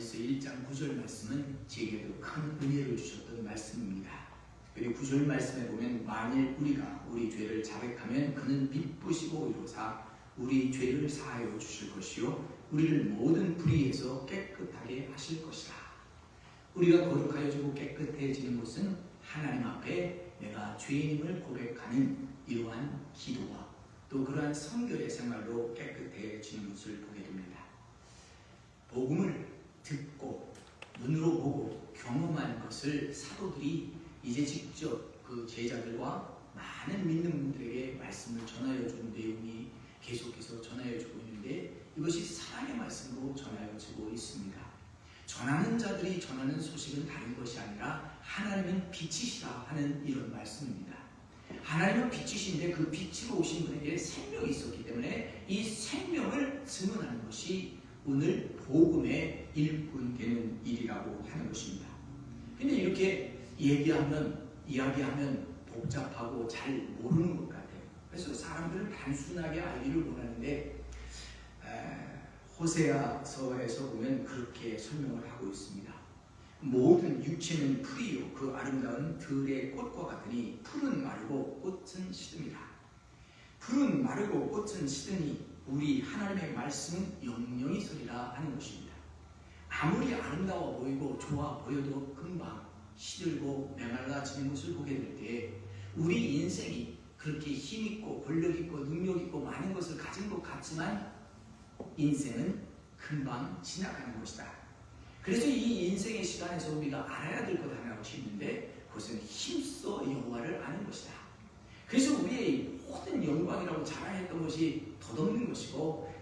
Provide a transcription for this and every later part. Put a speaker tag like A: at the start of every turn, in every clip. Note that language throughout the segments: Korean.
A: 요한일서 1장 9절 말씀은 제게도 큰 은혜를 주셨던 말씀입니다. 그리고 9절 말씀에 보면 만일 우리가 우리 죄를 자백하면 그는 미쁘시고 의로사 우리 죄를 사하여 주실 것이요 우리를 모든 불의에서 깨끗하게 하실 것이라. 우리가 거룩하여지고 깨끗해지는 것은 하나님 앞에 내가 죄인임을 고백하는 이러한 기도와 또 그러한 성결의 생활로 깨끗해지는 것을 보게 됩니다. 복음을 듣고 눈으로 보고 경험한 것을 사도들이 이제 직접 그 제자들과 많은 믿는 분들에게 말씀을 전하여 준 내용이 계속해서 전하여 주고 있는데 이것이 사랑의 말씀으로 전하여지고 있습니다. 전하는 자들이 전하는 소식은 다른 것이 아니라 하나님은 빛이시다 하는 이런 말씀입니다. 하나님은 빛이신데 그 빛으로 오신 분에게 생명이 있었기 때문에 이 생명을 증언하는 것이 오늘 복음의 일꾼되는 일이라고 하는 것입니다. 근데 이렇게 이야기하면 복잡하고 잘 모르는 것 같아요. 그래서 사람들은 단순하게 알기를 원하는데 호세아서에서 보면 그렇게 설명을 하고 있습니다. 모든 육체는 풀이요 그 아름다운 들의 꽃과 같으니 풀은 마르고 꽃은 시듭니다. 풀은 마르고 꽃은 시드니 우리 하나님의 말씀은 영영이 서리라 하는 것입니다. 아무리 아름다워 보이고 좋아 보여도 금방 시들고 메말라지는 것을 보게 될 때 우리 인생이 그렇게 힘있고 권력있고 능력있고 많은 것을 가진 것 같지만 인생은 금방 지나가는 것이다. 그래서 이 인생의 시간에서 우리가 알아야 될 것 하나가 있는데 그것은 힘써 여호와를 아는 것이다. 그래서 우리의 모든 영광이라고 자랑했던 것이 덧없는 것이고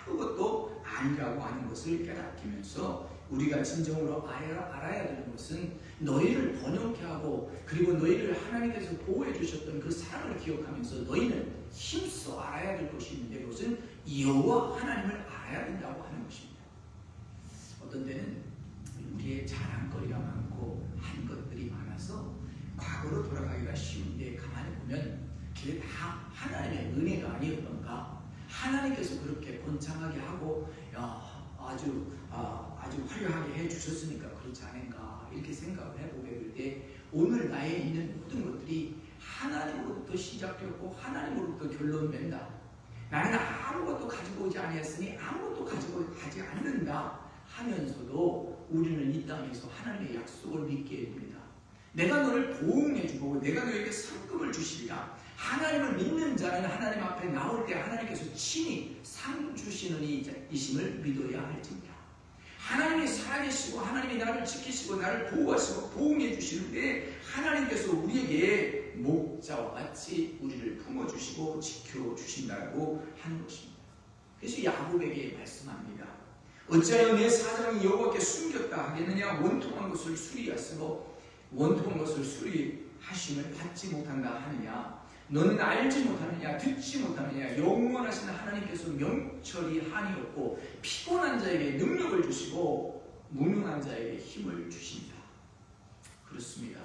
A: 아무것도 아니라고 하는 것을 깨닫기면서 우리가 진정으로 알아야 되는 것은 너희를 번영케 하고 그리고 너희를 하나님께서 보호해 주셨던 그 사랑을 기억하면서 너희는 힘써 알아야 될 것이 있는데 그것은 여호와 하나님을 알아야 된다고 하는 것입니다. 어떤 때는 우리의 자랑거리가 많고 한 것들이 많아서 과거로 돌아가기가 쉬운데 가만히 보면 그게 다 하나님의 은혜가 아니었던가 하나님께서 그렇게 번창하게 하고 아주 화려하게 해주셨으니까 그렇지 않은가 이렇게 생각을 해보게 될 때 오늘 나에 있는 모든 것들이 하나님으로부터 시작되었고 하나님으로부터 결론 낸다. 나는 아무것도 가지고 오지 아니했으니 아무것도 가지고 가지 않는다 하면서도 우리는 이 땅에서 하나님의 약속을 믿게 됩니다. 내가 너를 보응해주고 내가 너에게 상급을 주시리라. 하나님을 믿는 자는 하나님 앞에 나올 때 하나님께서 친히 상 주시는 이심을 믿어야 할지니라. 하나님이 살아계시고 하나님이 나를 지키시고 나를 보호하시고 보응해 주시는데 하나님께서 우리에게 목자와 같이 우리를 품어주시고 지켜주신다고 하는 것입니다. 그래서 야곱에게 말씀합니다. 어찌하여 내 사정이 여호와께 숨겼다 하겠느냐. 원통한 것을 수리하시고 원통한 것을 수리하심을 받지 못한다 하느냐. 너는 알지 못하느냐 듣지 못하느냐. 영원하신 하나님께서 명철이 한이 없고 피곤한 자에게 능력을 주시고 무능한 자에게 힘을 주십니다. 그렇습니다.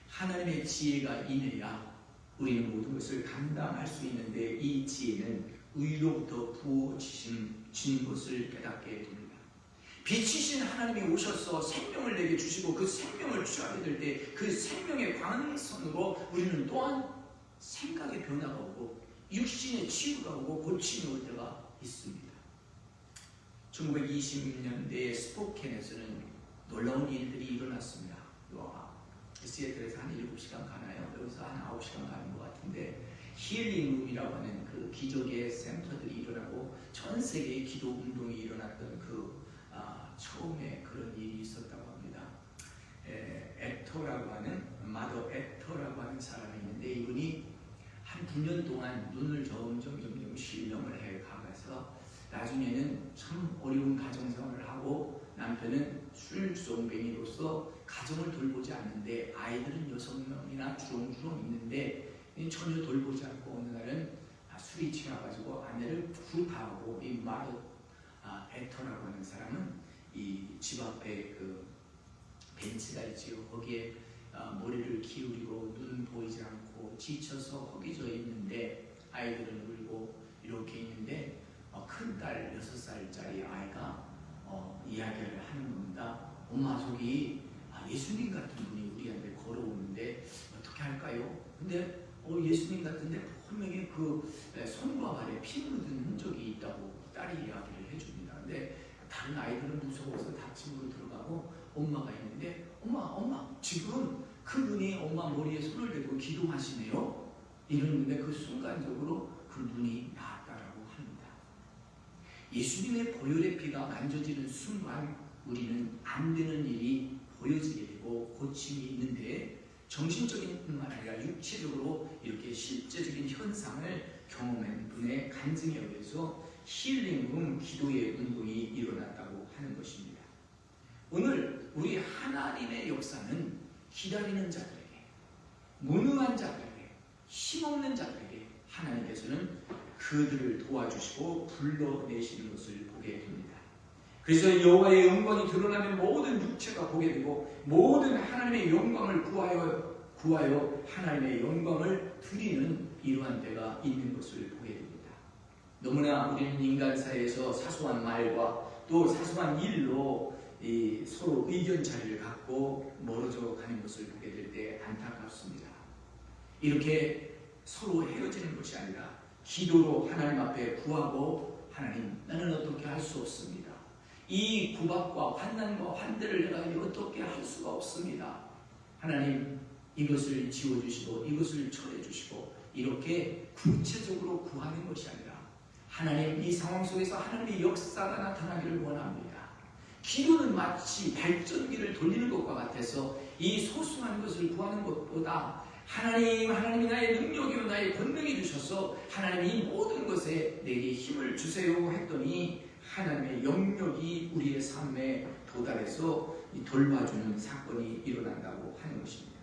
A: 하나님의 지혜가 임해야 우리는 모든 것을 감당할 수 있는데 이 지혜는 의로부터 부어지신 것을 깨닫게 됩니다. 빛이신 하나님이 오셔서 생명을 내게 주시고 그 생명을 취하게 될 때 그 생명의 광선으로 우리는 또한 생각의 변화가 오고 육신의 치유가 오고 고침이 올 때가 있습니다. 1920년대에 스포켄에서는 놀라운 일들이 일어났습니다. 시애틀에서 한 7시간 가나요? 여기서 한 9시간 가는 것 같은데 힐링룸이라고 하는 그 기적의 센터들이 일어나고 전 세계의 기도 운동이 일어났던 처음에 그런 일이 있었다고 합니다. 액터라고 하는 마더 액터라고 하는 사람이 있는데 이분이 한 9년 동안 눈을 점점 실명을 해 가면서 나중에는 참 어려운 가정생활을 하고 남편은 술종뱅이로서 가정을 돌보지 않는데 아이들은 6명이나 주렁주렁 있는데 전혀 돌보지 않고 어느 날은 술이 취해가지고 아내를 구타하고 이 마더 액터라고 하는 사람은 이 집 앞에 그 벤치가 있지요. 거기에 머리를 기울이고 눈 보이지 않고 지쳐서 허기져 있는데 아이들은 울고 이렇게 있는데 큰딸 6살짜리 아이가 이야기를 하는 겁니다. 합니다. 엄마 저기 예수님 같은 분이 우리한테 걸어오는데 어떻게 할까요? 근데 예수님 같은데 분명히 그 손과 발에 피 묻은 흔적이 있다고 딸이 이야기를 해줍니다. 근데 다른 아이들은 무서워서 닫힘으로 들어가고 엄마가 있는데 엄마 지금 그분이 엄마 머리에 손을 대고 기도하시네요. 이러는데 그 순간적으로 그 눈이 나았다라고 합니다. 예수님의 보혈의 피가 만져지는 순간 우리는 안 되는 일이 보여지게 되고 고침이 있는데 정신적인 뿐만 아니라 육체적으로 이렇게 실제적인 현상을 경험한 분의 간증에 의해서 힐링 기도의 운동이 일어났다고 하는 것입니다. 오늘 우리 하나님의 역사는 기다리는 자들에게, 무능한 자들에게, 힘없는 자들에게 하나님께서는 그들을 도와주시고 불러내시는 것을 보게 됩니다. 그래서 여호와의 영광이 드러나면 모든 육체가 보게 되고 모든 하나님의 영광을 구하여 하나님의 영광을 드리는 이러한 때가 있는 것을 보게 됩니다. 너무나 우리는 인간 사이에서 사소한 말과 또 사소한 일로 서로 의견 차이를 갖고 멀어져 가는 것을 보게 될 때 안타깝습니다. 이렇게 서로 헤어지는 것이 아니라 기도로 하나님 앞에 구하고 하나님 나는 어떻게 할 수 없습니다. 이 구박과 환난과 환대를 내가 어떻게 할 수가 없습니다. 하나님 이것을 지워주시고 이것을 처리해주시고 이렇게 구체적으로 구하는 것이 아니라 하나님 이 상황 속에서 하나님의 역사가 나타나기를 원합니다. 기도는 마치 발전기를 돌리는 것과 같아서 이 소중한 것을 구하는 것보다 하나님이 나의 능력이요 나의 권능이 주셔서 하나님이 모든 것에 내게 힘을 주세요 했더니 하나님의 영역이 우리의 삶에 도달해서 돌봐주는 사건이 일어난다고 하는 것입니다.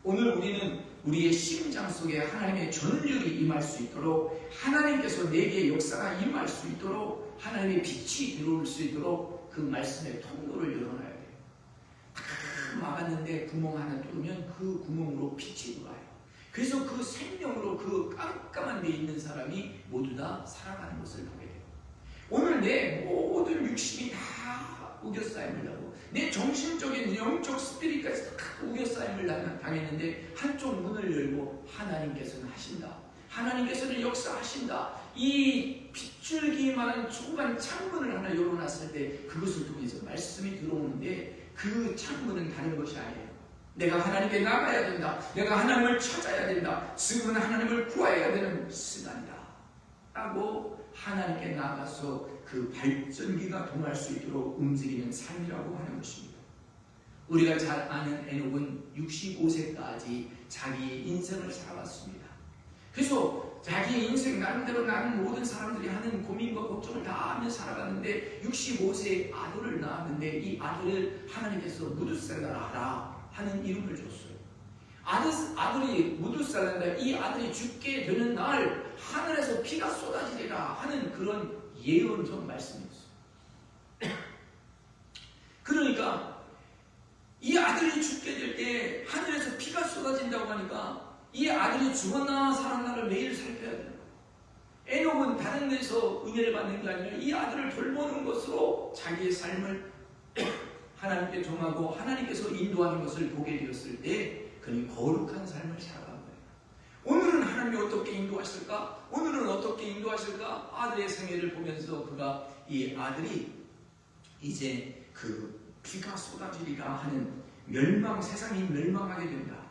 A: 오늘 우리는 우리의 심장 속에 하나님의 전력이 임할 수 있도록 하나님께서 내게 역사가 임할 수 있도록 하나님의 빛이 들어올 수 있도록 그 말씀의 통로를 열어놔야 돼요. 다 막았는데 구멍 하나 뚫으면 그 구멍으로 빛이 들어와요. 그래서 그 생명으로 그 깜깜한 데 있는 사람이 모두 다 살아가는 것을 보게 돼요. 오늘 내 모든 육신이 다 우겨싸임을 하고 내 정신적인 영적 스피릿까지 다 우겨싸임을 당했는데 한쪽 문을 열고 하나님께서는 하신다. 하나님께서는 역사하신다. 이 빗줄기만한 조그만 창문을 하나 열어놨을 때 그것을 통해서 말씀이 들어오는데 그 창문은 다른 것이 아니에요. 내가 하나님께 나가야 된다. 내가 하나님을 찾아야 된다. 지금은 하나님을 구해야 되는 시간이다. 라고 하나님께 나가서 그 발전기가 통할 수 있도록 움직이는 삶이라고 하는 것입니다. 우리가 잘 아는 에녹은 65세까지 자기의 인생을 살아왔습니다. 그래서 자기의 인생 나름대로 나는 모든 사람들이 하는 고민과 걱정을 다 하며 살아갔는데 65세에 아들을 낳았는데 이 아들을 하나님께서 무두살라라 하는 이름을 줬어요. 아들이 무두살라인다. 이 아들이 죽게 되는 날 하늘에서 피가 쏟아지리라 하는 그런 예언적 말씀이었어요. 그러니까 이 아들이 죽게 될 때 하늘에서 피가 쏟아진다고 하니까 이 아들이 죽었나 살았나를 매일 살펴야 돼요. 에녹은 다른 데서 은혜를 받는 게 아니라 이 아들을 돌보는 것으로 자기의 삶을 하나님께 정하고 하나님께서 인도하는 것을 보게 되었을 때 그는 거룩한 삶을 살아간 거예요. 오늘은 하나님이 어떻게 인도하실까? 오늘은 어떻게 인도하실까? 아들의 생애를 보면서 그가 이 아들이 이제 그 피가 쏟아지리라 하는 세상이 멸망하게 된다.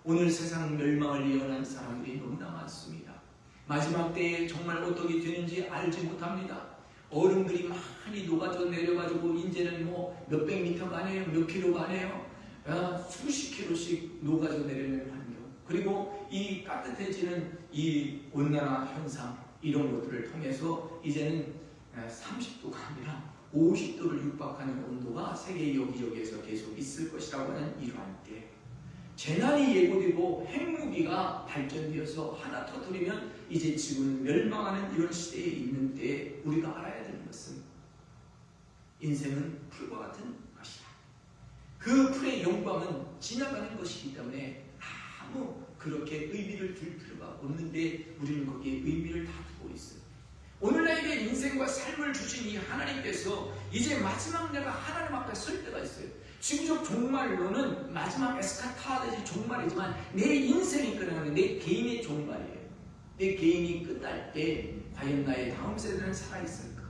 A: 오늘 세상 멸망을 예언한 사람들이 너무나 많습니다. 마지막 때에 정말 어떻게 되는지 알지 못합니다. 얼음들이 많이 녹아져 내려가지고 이제는 뭐 몇백 미터가 아니에요. 몇 킬로가 아니에요. 수십 킬로씩 녹아져 내리는 환경. 그리고 이 따뜻해지는 이 온난화 현상 이런 것들을 통해서 이제는 30도가 아니라 50도를 육박하는 온도가 세계 여기저기에서 계속 있을 것이라고 하는 이러한 때 재난이 예고되고 핵무기가 발전되어서 하나 터뜨리면 이제 지구는 멸망하는 이런 시대에 있는 때에 우리가 알아야 되는 것은 인생은 풀과 같은 것이다. 그 풀의 영광은 지나가는 것이기 때문에 아무 그렇게 의미를 둘 필요가 없는데 우리는 거기에 의미를 다 두고 있어요. 오늘날에게 인생과 삶을 주신 이 하나님께서 이제 마지막 내가 하나님 앞에 설 때가 있어요. 지구적 종말로는 마지막 에스카타르지 종말이지만 내 인생이 끝나는 내 개인의 종말이에요. 내 개인이 끝날 때 과연 나의 다음 세대는 살아있을까?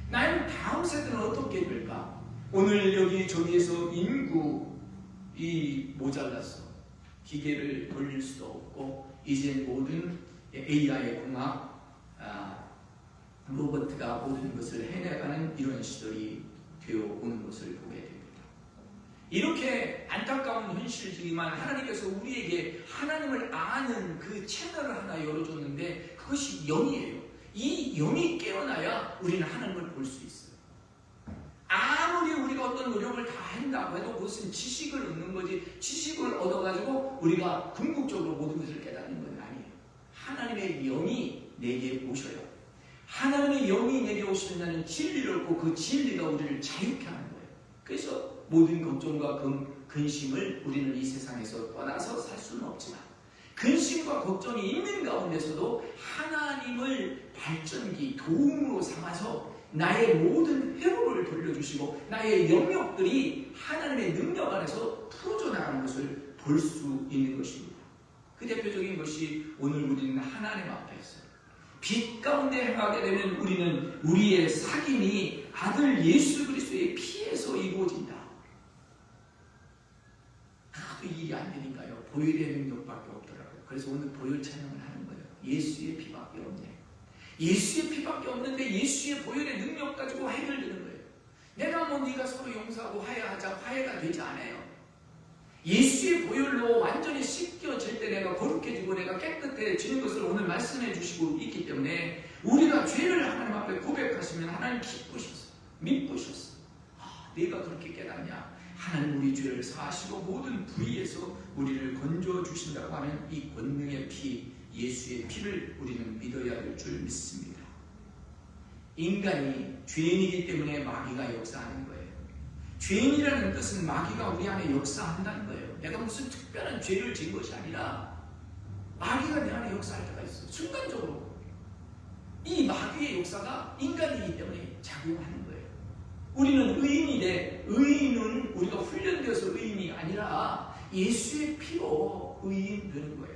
A: 나의 다음 세대는 어떻게 될까? 오늘 여기저기에서 인구이 모자라서 기계를 돌릴 수도 없고 이제 모든 AI 공학 로봇가 모든 것을 해내가는 이런 시절이 되어 오는 것을 보게 됩니다. 이렇게 안타까운 현실이지만 하나님께서 우리에게 하나님을 아는 그 채널을 하나 열어줬는데 그것이 영이에요. 이 영이 깨어나야 우리는 하나님을 볼 수 있어요. 아무리 우리가 어떤 노력을 다 한다고 해도 그것은 지식을 얻는 거지, 지식을 얻어가지고 우리가 궁극적으로 모든 것을 깨닫는 건 아니에요. 하나님의 영이 내게 오셔요. 하나님의 영이 내게 오시면 진리를 얻고 그 진리가 우리를 자유케 하는 거예요. 그래서 모든 걱정과 근심을 우리는 이 세상에서 떠나서 살 수는 없지만 근심과 걱정이 있는 가운데서도 하나님을 발전기, 도움으로 삼아서 나의 모든 회로를 돌려주시고 나의 영역들이 하나님의 능력 안에서 풀어져 나가는 것을 볼 수 있는 것입니다. 그 대표적인 것이 오늘 우리는 하나님 앞에 있어요. 빛 가운데 행하게 되면 우리는 우리의 sak임이 아들 예수 그리스도의 피에서 이루어진다. 하도 일이 안 되니까요. 보혈의 능력밖에 없더라고요. 그래서 오늘 보혈 찬양을 하는 거예요. 예수의 피밖에 없네. 예수의 피밖에 없는데 예수의 보혈의 능력 가지고 해결되는 거예요. 내가 뭐 네가 서로 용서하고 화해하자, 화해가 되지 않아요. 예수의 보혈로 완전히 씻겨질 때 내가 거룩해지고 내가 깨끗해지는 것을 오늘 말씀해 주시고 있기 때문에 우리가 죄를 하나님 앞에 고백하시면 하나님 기쁘셨어, 미쁘셨어. 내가 그렇게 깨닫냐? 하나님 우리 죄를 사하시고 모든 부위에서 우리를 건져 주신다고 하는 이 권능의 피, 예수의 피를 우리는 믿어야 될 줄 믿습니다. 인간이 죄인이기 때문에 마귀가 역사하는 거예요. 죄인이라는 뜻은 마귀가 우리 안에 역사한다는 거예요. 내가 무슨 특별한 죄를 지은 것이 아니라 마귀가 내 안에 역사할 때가 있어요. 순간적으로 이 마귀의 역사가 인간이기 때문에 작용하는 거예요. 우리는 의인인데 의인은 우리가 훈련되어서 의인이 아니라 예수의 피로 의인 되는 거예요.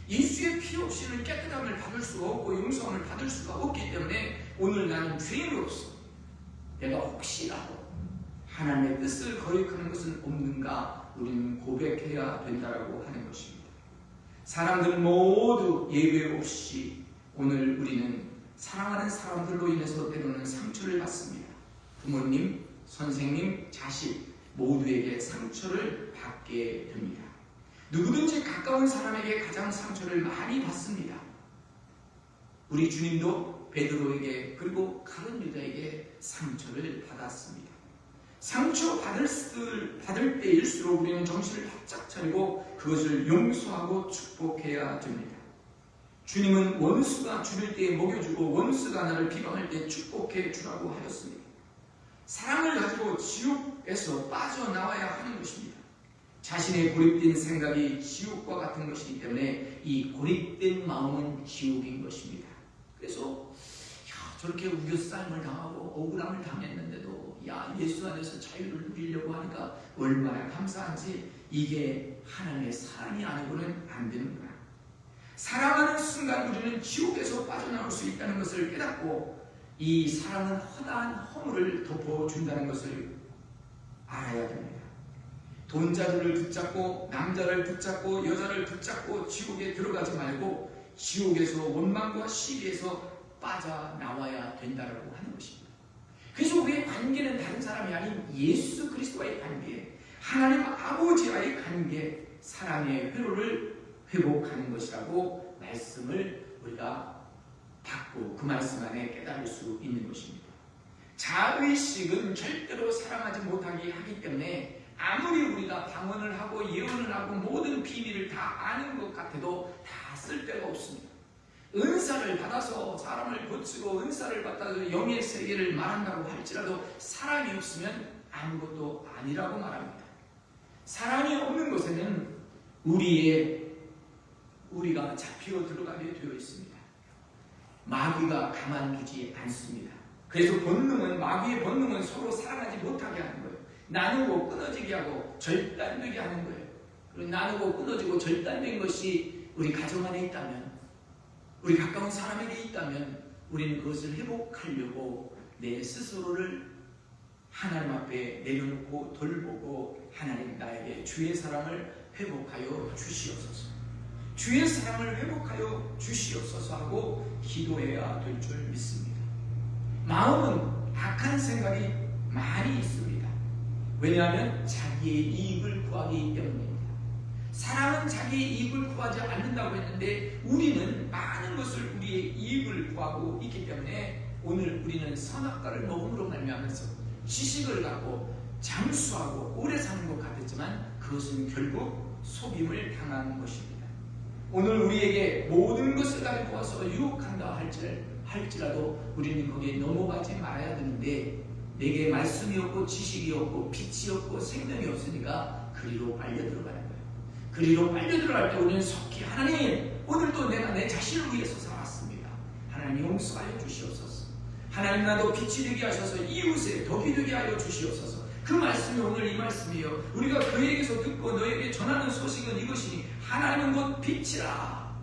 A: 예수의 피 없이는 깨끗함을 받을 수가 없고 용서함을 받을 수가 없기 때문에 오늘 나는 죄인으로서 내가 혹시라도 하나님의 뜻을 거역하는 것은 없는가 우리는 고백해야 된다고 하는 것입니다. 사람들 모두 예외 없이 오늘 우리는 사랑하는 사람들로 인해서 때로는 상처를 받습니다. 부모님, 선생님, 자식 모두에게 상처를 받게 됩니다. 누구든지 가까운 사람에게 가장 상처를 많이 받습니다. 우리 주님도 베드로에게 그리고 가룟 유다에게 상처를 받았습니다. 상처 받을 때일수록 우리는 정신을 바짝 차리고 그것을 용서하고 축복해야 됩니다. 주님은 원수가 줄일 때 먹여주고 원수가 나를 비방할 때 축복해 주라고 하였습니다. 사랑을 가지고 지옥에서 빠져나와야 하는 것입니다. 자신의 고립된 생각이 지옥과 같은 것이기 때문에 이 고립된 마음은 지옥인 것입니다. 그래서 저렇게 우겨싸임을 당하고 억울함을 당했는데도 예수 안에서 자유를 누리려고 하니까 얼마나 감사한지 이게 하나님의 사랑이 아니고는 안 되는구나. 사랑하는 순간 우리는 지옥에서 빠져나올 수 있다는 것을 깨닫고 이 사랑은 허다한 허물을 덮어준다는 것을 알아야 됩니다. 돈자들을 붙잡고 남자를 붙잡고 여자를 붙잡고 지옥에 들어가지 말고 지옥에서 원망과 시기에서 빠져나와야 된다고 하는 것입니다. 그래서 우리의 관계는 다른 사람이 아닌 예수 그리스도와의 관계, 하나님 아버지와의 관계, 사랑의 회로를 회복하는 것이라고 말씀을 우리가 받고 그 말씀 안에 깨달을 수 있는 것입니다. 자의식은 절대로 사랑하지 못하게 하기 때문에 아무리 우리가 방언을 하고 예언을 하고 모든 비밀을 다 아는 것 같아도 다 쓸데가 없습니다. 은사를 받아서 사람을 고치고 은사를 받아서 영의 세계를 말한다고 할지라도 사랑이 없으면 아무것도 아니라고 말합니다. 사랑이 없는 곳에는 우리가 잡히고 들어가게 되어 있습니다. 마귀가 가만두지 않습니다. 그래서 마귀의 본능은 서로 사랑하지 못하게 하는 거예요. 나누고 끊어지게 하고 절단되게 하는 거예요. 그리고 나누고 끊어지고 절단된 것이 우리 가정 안에 있다면, 우리 가까운 사람에게 있다면 우리는 그것을 회복하려고 내 스스로를 하나님 앞에 내려놓고 돌보고, 하나님 나에게 주의 사랑을 회복하여 주시옵소서, 주의 사랑을 회복하여 주시옵소서 하고 기도해야 될 줄 믿습니다. 마음은 악한 생각이 많이 있습니다. 왜냐하면 자기의 이익을 구하기 때문입니다. 사랑은 자기의 이익을 구하지 않는다고 했는데 우리는 많은 것을 우리의 이익을 구하고 있기 때문에 오늘 우리는 선악과를 먹음으로 말미암아서 지식을 갖고 장수하고 오래 사는 것 같았지만 그것은 결국 속임을 당한 것입니다. 오늘 우리에게 모든 것을 가지고 와서 유혹한다 할지라도 우리는 거기에 넘어가지 말아야 되는데, 내게 말씀이 없고 지식이 없고 빛이 없고 생명이 없으니까 그리로 빨려 들어가는 거예요. 그리로 빨려 들어갈 때 우리는 속히 하나님, 오늘도 내가 내 자신을 위해서 살았습니다. 하나님 용서하여 주시옵소서. 하나님 나도 빛이 되게 하셔서 이웃에 덕이 되게 하여 주시옵소서. 그 말씀이 오늘 이 말씀이에요. 우리가 그에게서 듣고 너에게 전하는 소식은 이것이니 하나님은 곧 빛이라.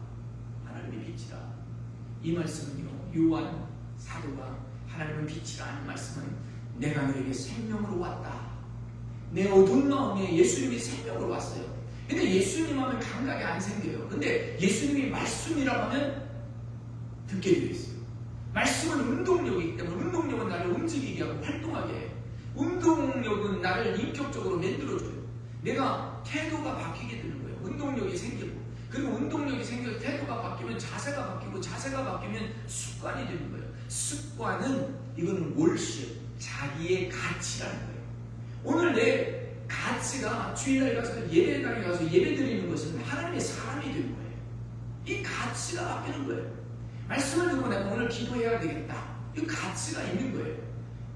A: 하나님이 빛이라. 이 말씀은요, 요한 사도가 하나님은 빛이라 하는 말씀은 내가 너에게 생명으로 왔다. 내 어두운 마음에 예수님이 생명으로 왔어요. 근데 예수님 하면 감각이 안 생겨요. 근데 예수님이 말씀이라고 하면 듣게 되어 있어요. 말씀은 운동력이기 때문에 운동력은 나를 움직이게 하고 활동하게 해요. 운동력은 나를 인격적으로 만들어줘요. 내가 태도가 바뀌게 되는 거예요. 운동력이 생기고, 그리고 운동력이 생겨서 태도가 바뀌면 자세가 바뀌고, 자세가 바뀌면 습관이 되는 거예요. 습관은 이거는 월십, 자기의 가치라는 거예요. 오늘 내 가치가 주일날 가서 예배당에 가서 예배 드리는 것은 하나님의 사람이 되는 거예요. 이 가치가 바뀌는 거예요. 말씀을 듣고 내가 오늘 기도해야 되겠다. 이 가치가 있는 거예요.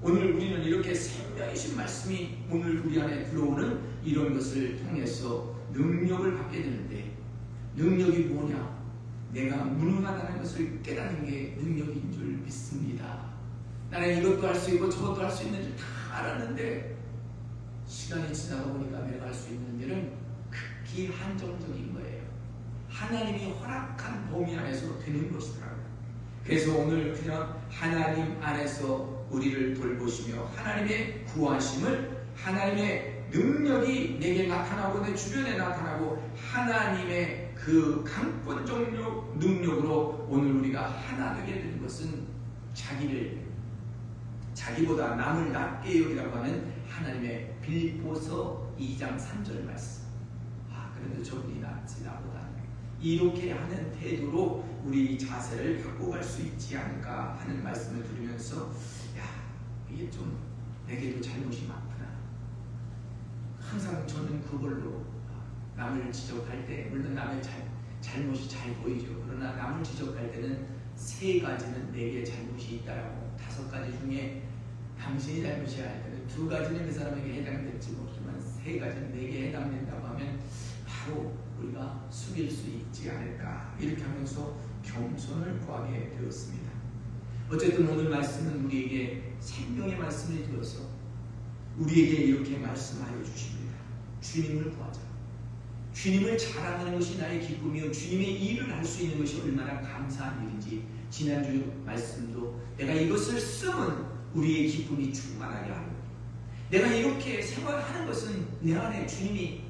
A: 오늘 우리는 이렇게 생명이신 말씀이 오늘 우리 안에 들어오는 이런 것을 통해서 능력을 받게 되는데, 능력이 뭐냐? 내가 무능하다는 것을 깨닫는 게 능력인 줄 믿습니다. 나는 이것도 할 수 있고 저것도 할 수 있는 줄 다 알았는데 시간이 지나고 보니까 내가 할 수 있는 일은 극히 한정적인 거예요. 하나님이 허락한 범위 안에서 되는 것이더라고요. 그래서 오늘 그냥 하나님 안에서 우리를 돌보시며 하나님의 구하심을, 하나님의 능력이 내게 나타나고 내 주변에 나타나고 하나님의 그 강권적 능력으로 오늘 우리가 하나 되게 되는 것은 자기보다 남을 낮게 여기라고 하는 하나님의 빌립보서 2장 3절 말씀. 그래도 저분이 낫지 나보다. 이렇게 하는 태도로 우리 자세를 갖고 갈 수 있지 않을까 하는 말씀을 들으면서, 이게 좀 내게도 잘못이 많구나. 항상 저는 그걸로 남을 지적할 때, 물론 남의 잘못이 잘 보이죠. 그러나 남을 지적할 때는 3가지는 내게 잘못이 있다라고, 5가지 중에 당신이 잘못이야 할 때는 2가지는 그 사람에게 해당될지 모르지만 3가지는 내게 해당된다고 하면 바로 우리가 숙일 수 있지 않을까, 이렇게 하면서 겸손을 구하게 되었습니다. 어쨌든 오늘 말씀은 우리에게 생명의 말씀을 들어서 우리에게 이렇게 말씀하여 주십니다. 주님을 구하자. 주님을 자랑하는 것이 나의 기쁨이요, 주님의 일을 할 수 있는 것이 얼마나 감사한 일인지, 지난주 말씀도 내가 이것을 쓰면 우리의 기쁨이 충만하게 하는 거예요. 내가 이렇게 생활하는 것은 내 안에 주님이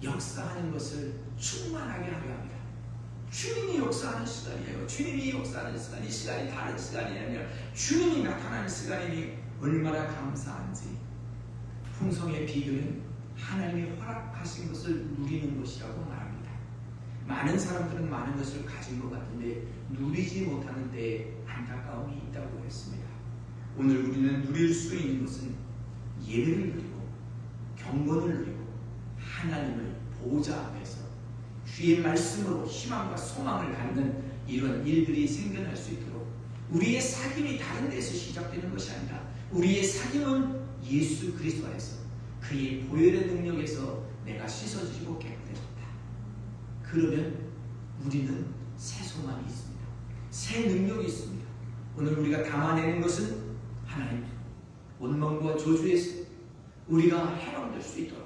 A: 역사하는 것을 충만하게 하려 합니다. 주님이 역사하는 시간이에요. 주님이 역사하는 시간, 이 시간이 다른 시간이 아니라 주님이 나타나는 시간이니 얼마나 감사한지. 풍성의 비결은 하나님이 허락하신 것을 누리는 것이라고 말합니다. 많은 사람들은 많은 것을 가진 것 같은데 누리지 못하는 데에 안타까움이 있다고 했습니다. 오늘 우리는 누릴 수 있는 것은 예배를 누리고 경건을 누리고 하나님을 보좌 앞에서 주의 말씀으로 희망과 소망을 갖는 이런 일들이 생겨날 수 있도록, 우리의 사귐이 다른 데서 시작되는 것이 아니라 우리의 사귐은 예수 그리스도 안에서 그의 보혈의 능력에서 내가 씻어지고 깨끗해졌다. 그러면 우리는 새 소망이 있습니다. 새 능력이 있습니다. 오늘 우리가 담아내는 것은 하나님 원망과 저주에서 우리가 해방될 수 있도록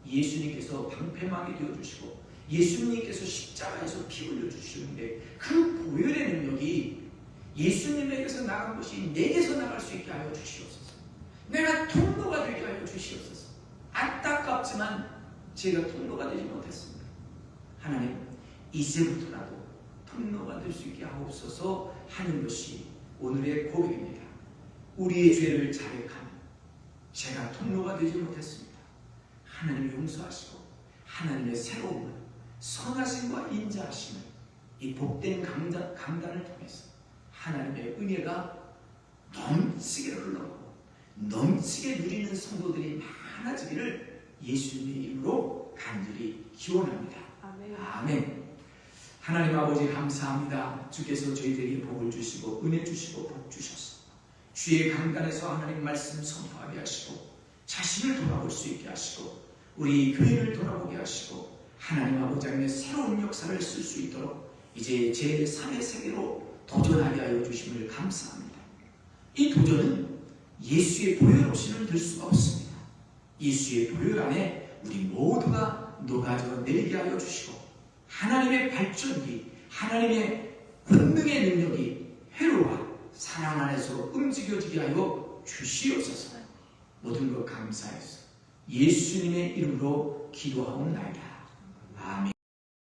A: 예수님께서 방패막이 되어주시고 예수님께서 십자가에서 피 흘려주시는데 그 보혈의 능력이 예수님에게서 나간 것이 내게서 나갈 수 있게 하여 주시옵소서. 내가 통로가 되게 하여 주시옵소서. 안타깝지만 제가 통로가 되지 못했습니다. 하나님 이제부터라도 통로가 될 수 있게 하옵소서 하는 것이 오늘의 고백입니다. 우리의 죄를 자백하며 제가 통로가 되지 못했습니다. 하나님 용서하시고 하나님의 새로움을 선하심과 인자하심을 이 복된 강단을 통해서 하나님의 은혜가 넘치게 흘러가고 넘치게 누리는 성도들이 많아지기를 예수님의 이름으로 간절히 기원합니다.
B: 아멘.
A: 아멘. 하나님 아버지 감사합니다. 주께서 저희들에게 복을 주시고 은혜 주시고 복 주셔서 주의 강단에서 하나님 말씀 선포하게 하시고 자신을 돌아볼 수 있게 하시고 우리 교회를 돌아보게 하시고 하나님 아버지 안에 새로운 역사를 쓸 수 있도록 이제 제3의 세계로 도전하게 하여 주심을 감사합니다. 이 도전은 예수의 보혈 없이는 될 수가 없습니다. 예수의 보혈 안에 우리 모두가 녹아져 내리게 하여 주시고 하나님의 발전기, 하나님의 권능의 능력이 회로와 사랑 안에서 움직여지게 하여 주시옵소서. 모든 것 감사해서 예수님의 이름으로 기도하옵나이다. 아멘.